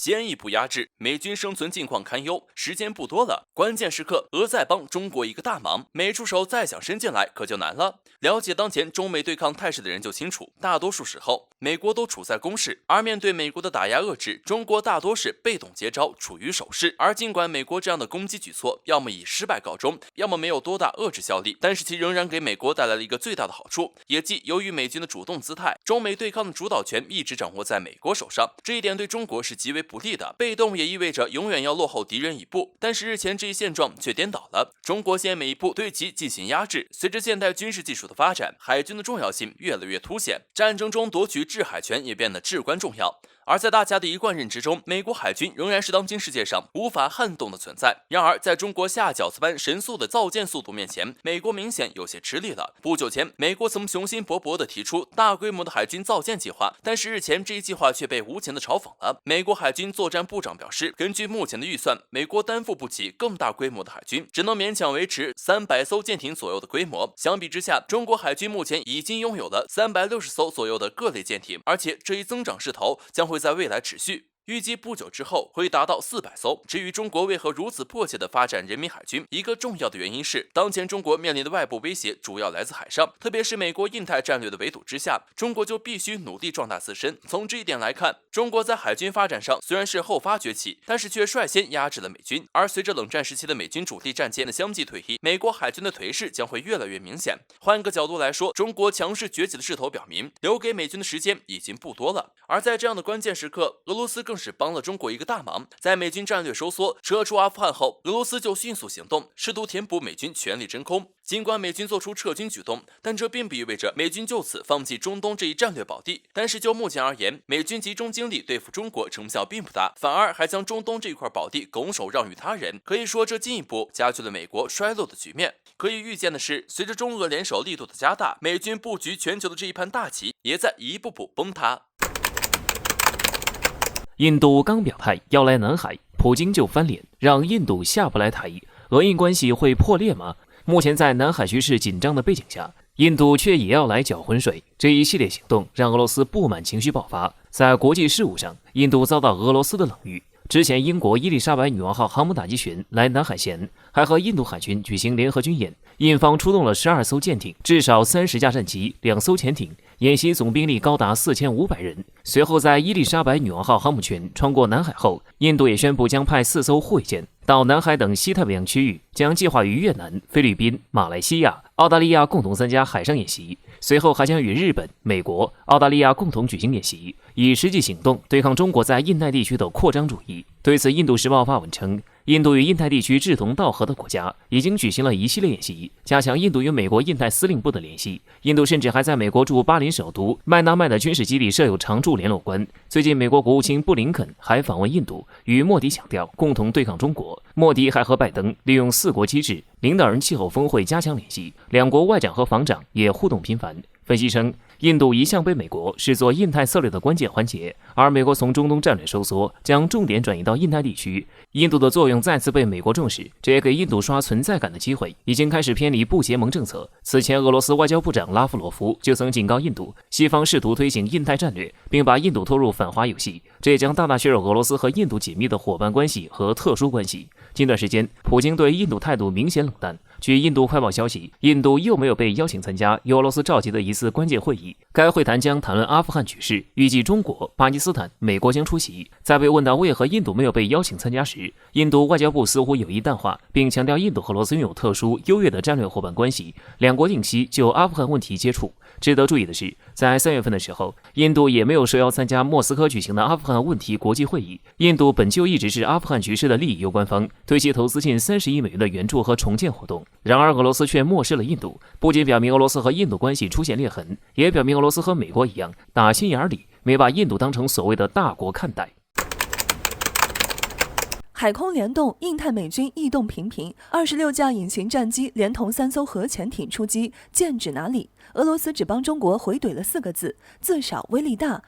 先一步压制，美军生存境况堪忧，时间不多了，关键时刻俄再帮中国一个大忙，没出手再想伸进来可就难了。了解当前中美对抗态势的人就清楚，大多数时候美国都处在攻势，而面对美国的打压遏制，中国大多是被动接招，处于守势。而尽管美国这样的攻击举措要么以失败告终，要么没有多大遏制效力，但是其仍然给美国带来了一个最大的好处，也即由于美军的主动姿态，中美对抗的主导权一直掌握在美国手上，这一点对中国是极为不利的。被动也意味着永远要落后敌人一步，但是日前这一现状却颠倒了，中国先每一步对其进行压制。随着现代军事技术的发展，海军的重要性越来越凸显，战争中夺取制海权也变得至关重要。而在大家的一贯认知中，美国海军仍然是当今世界上无法撼动的存在。然而，在中国下饺子般神速的造舰速度面前，美国明显有些吃力了。不久前，美国曾雄心勃勃地提出大规模的海军造舰计划，但是日前这一计划却被无情地嘲讽了。美国海军作战部长表示，根据目前的预算，美国担负不起更大规模的海军，只能勉强维持300艘舰艇左右的规模。相比之下，中国海军目前已经拥有了360艘左右的各类舰艇，而且这一增长势头将会在未来持续。预计不久之后会达到400艘。至于中国为何如此迫切地发展人民海军，一个重要的原因是，当前中国面临的外部威胁主要来自海上，特别是美国印太战略的围堵之下，中国就必须努力壮大自身。从这一点来看，中国在海军发展上虽然是后发崛起，但是却率先压制了美军。而随着冷战时期的美军主力战舰的相继退役，美国海军的颓势将会越来越明显。换个角度来说，中国强势崛起的势头表明，留给美军的时间已经不多了。而在这样的关键时刻，俄罗斯更是帮了中国一个大忙。在美军战略收缩撤出阿富汗后，俄罗斯就迅速行动，试图填补美军全力真空。尽管美军做出撤军举动，但这并不意味着美军就此放弃中东这一战略宝地。但是就目前而言，美军集中精力对付中国成效并不大，反而还将中东这一块宝地拱手让与他人。可以说，这进一步加剧了美国衰落的局面。可以预见的是，随着中俄联手力度的加大，美军布局全球的这一盘大棋也在一步步崩塌。印度刚表态要来南海，普京就翻脸，让印度下不来台，俄印关系会破裂吗？目前在南海局势紧张的背景下，印度却也要来搅浑水，这一系列行动让俄罗斯不满情绪爆发。在国际事务上，印度遭到俄罗斯的冷遇。之前英国伊丽莎白女王号航母打击群来南海前，还和印度海军举行联合军演，印方出动了12艘舰艇，至少30架战机，2艘潜艇，演习总兵力高达4500人。随后在伊丽莎白女王号航母群穿过南海后，印度也宣布将派4艘护卫舰到南海等西太平洋区域，将计划与越南、菲律宾、马来西亚、澳大利亚共同参加海上演习，随后还将与日本、美国、澳大利亚共同举行演习，以实际行动对抗中国在印太地区的扩张主义。对此，印度时报发文称，印度与印太地区志同道合的国家已经举行了一系列演习，加强印度与美国印太司令部的联系。印度甚至还在美国驻巴林首都麦纳麦的军事基地设有常驻联络官。最近，美国国务卿布林肯还访问印度，与莫迪强调共同对抗中国。莫迪还和拜登利用4国机制、领导人气候峰会加强联系，两国外长和防长也互动频繁。分析称，印度一向被美国视作印太策略的关键环节，而美国从中东战略收缩，将重点转移到印太地区，印度的作用再次被美国重视，这也给印度刷存在感的机会，已经开始偏离不结盟政策。此前，俄罗斯外交部长拉夫罗夫就曾警告印度，西方试图推行印太战略，并把印度拖入反华游戏，这也将大大削弱俄罗斯和印度紧密的伙伴关系和特殊关系。近段时间，普京对印度态度明显冷淡。据印度快报消息，印度又没有被邀请参加由俄罗斯召集的一次关键会议，该会谈将谈论阿富汗局势，预计中国、巴基斯坦、美国将出席。在被问到为何印度没有被邀请参加时，印度外交部似乎有意淡化，并强调印度和俄罗斯拥有特殊优越的战略伙伴关系，两国定期就阿富汗问题接触。值得注意的是，在3月份的时候，印度也没有受邀参加莫斯科举行的阿富汗问题国际会议。印度本就一直是阿富汗局势的利益攸关方，对其投资近30亿美元的援助和重建活动。然而，俄罗斯却漠视了印度，不仅表明俄罗斯和印度关系出现裂痕，也表明俄罗斯和美国一样，打心眼里没把印度当成所谓的大国看待。海空联动，印太美军异动频频，26架隐形战机连同3艘核潜艇出击，剑指哪里？俄罗斯只帮中国回怼了4个字：自少威力大。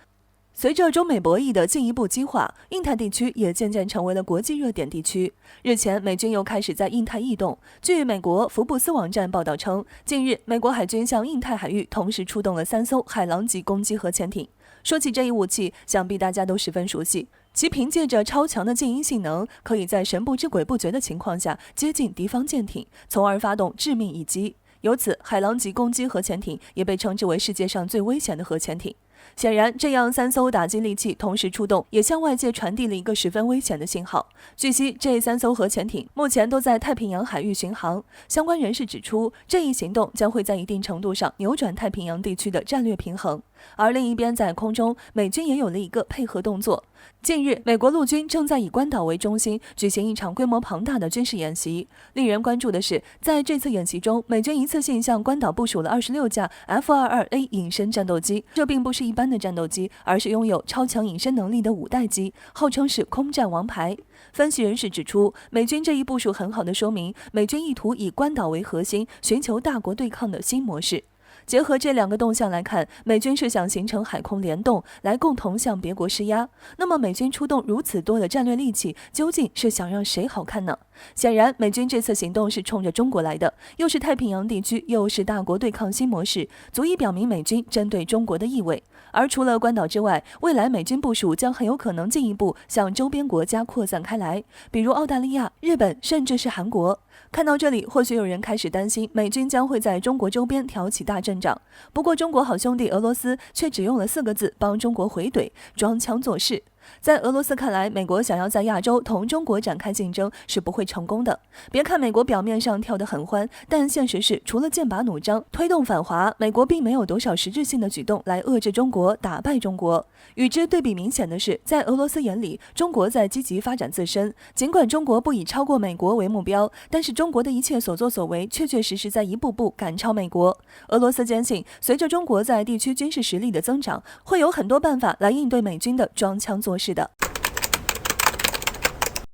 随着中美博弈的进一步激化，印太地区也渐渐成为了国际热点地区。日前，美军又开始在印太异动。据美国福布斯网站报道称，近日美国海军向印太海域同时出动了3艘海狼级攻击核潜艇。说起这一武器，想必大家都十分熟悉。其凭借着超强的静音性能，可以在神不知鬼不觉的情况下接近敌方舰艇，从而发动致命一击。由此，海狼级攻击核潜艇也被称之为世界上最危险的核潜艇。显然，这样3艘打击利器同时出动，也向外界传递了一个十分危险的信号。据悉，这3艘核潜艇目前都在太平洋海域巡航。相关人士指出，这一行动将会在一定程度上扭转太平洋地区的战略平衡。而另一边，在空中，美军也有了一个配合动作。近日，美国陆军正在以关岛为中心举行一场规模庞大的军事演习。令人关注的是，在这次演习中，美军一次性向关岛部署了26架 F-22A 隐身战斗机。这并不是一般的战斗机，而是拥有超强隐身能力的5代机，号称是空战王牌。分析人士指出，美军这一部署很好地说明，美军意图以关岛为核心，寻求大国对抗的新模式。结合这2个动向来看，美军是想形成海空联动，来共同向别国施压。那么，美军出动如此多的战略利器，究竟是想让谁好看呢？显然，美军这次行动是冲着中国来的，又是太平洋地区，又是大国对抗新模式，足以表明美军针对中国的意味。而除了关岛之外，未来美军部署将很有可能进一步向周边国家扩散开来，比如澳大利亚、日本，甚至是韩国。看到这里，或许有人开始担心美军将会在中国周边挑起大阵仗。不过，中国好兄弟俄罗斯却只用了4个字帮中国回怼：装腔作势。在俄罗斯看来，美国想要在亚洲同中国展开竞争是不会成功的。别看美国表面上跳得很欢，但现实是，除了剑拔弩张、推动反华，美国并没有多少实质性的举动来遏制中国、打败中国。与之对比明显的是，在俄罗斯眼里，中国在积极发展自身。尽管中国不以超过美国为目标，但是中国的一切所作所为确确实实在一步步赶超美国。俄罗斯坚信，随着中国在地区军事实力的增长，会有很多办法来应对美军的装腔作势的。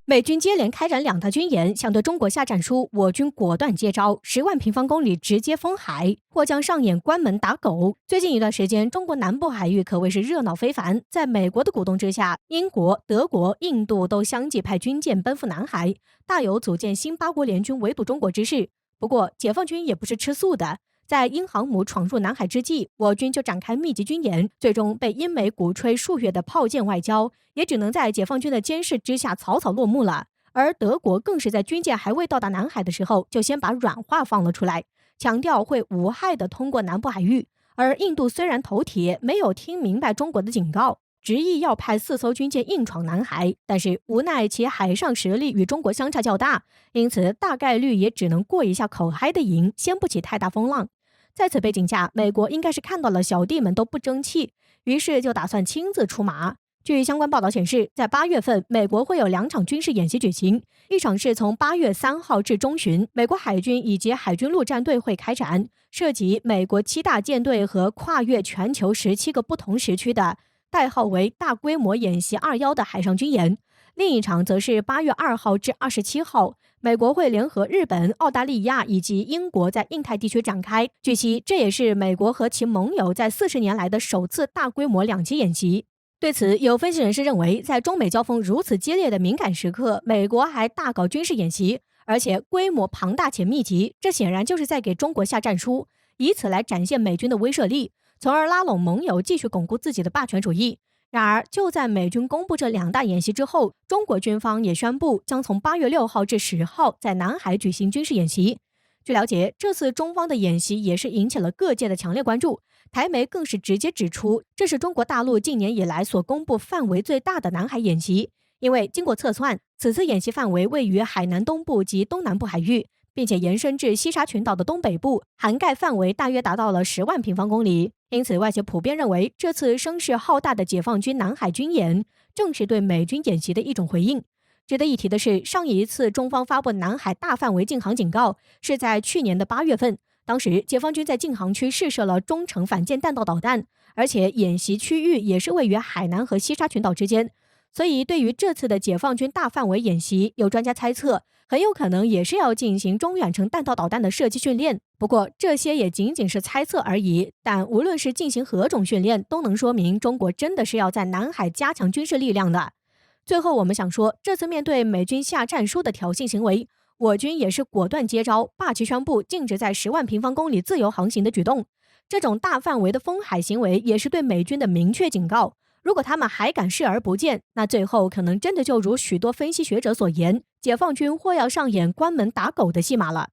美军接连开展2大军演，想对中国下战书，我军果断接招，10万平方公里直接封海，或将上演关门打狗。最近一段时间，中国南部海域可谓是热闹非凡。在美国的鼓动之下，英国、德国、印度都相继派军舰奔赴南海，大有组建新8国联军围堵中国之势。不过，解放军也不是吃素的。在英航母闯入南海之际，我军就展开密集军演，最终被英美鼓吹数月的炮舰外交，也只能在解放军的监视之下草草落幕了。而德国更是在军舰还未到达南海的时候，就先把软话放了出来，强调会无害的通过南部海域。而印度虽然头铁，没有听明白中国的警告，执意要派4艘军舰硬闯南海，但是无奈其海上实力与中国相差较大，因此大概率也只能过一下口嗨的瘾，掀不起太大风浪。在此背景下，美国应该是看到了小弟们都不争气，于是就打算亲自出马。据相关报道显示，在8月份，美国会有2场军事演习举行，一场是从8月3号至中旬，美国海军以及海军陆战队会开展，涉及美国7大舰队和跨越全球17个不同时区的代号为大规模演习21的海上军演。另一场则是8月2号至27号，美国会联合日本、澳大利亚以及英国在印太地区展开。据悉，这也是美国和其盟友在40年来的首次大规模2栖演习。对此，有分析人士认为，在中美交锋如此激烈的敏感时刻，美国还大搞军事演习，而且规模庞大且密集，这显然就是在给中国下战书，以此来展现美军的威慑力，从而拉拢盟友继续巩固自己的霸权主义。然而，就在美军公布这2大演习之后，中国军方也宣布将从8月6号至10号在南海举行军事演习。据了解，这次中方的演习也是引起了各界的强烈关注，台媒更是直接指出，这是中国大陆近年以来所公布范围最大的南海演习。因为经过测算，此次演习范围位于海南东部及东南部海域，并且延伸至西沙群岛的东北部，涵盖范围大约达到了10万平方公里。因此，外界普遍认为，这次声势浩大的解放军南海军演，正是对美军演习的一种回应。值得一提的是，上一次中方发布南海大范围禁航警告，是在去年的8月份。当时，解放军在禁航区试射了中程反舰弹道导弹，而且演习区域也是位于海南和西沙群岛之间。所以，对于这次的解放军大范围演习，有专家猜测，很有可能也是要进行中远程弹道导弹的射击训练。不过这些也仅仅是猜测而已，但无论是进行何种训练，都能说明中国真的是要在南海加强军事力量的。最后我们想说，这次面对美军下战书的挑衅行为，我军也是果断接招，霸气宣布禁止在10万平方公里自由航行的举动。这种大范围的封海行为也是对美军的明确警告，如果他们还敢视而不见，那最后可能真的就如许多分析学者所言，解放军或要上演关门打狗的戏码了。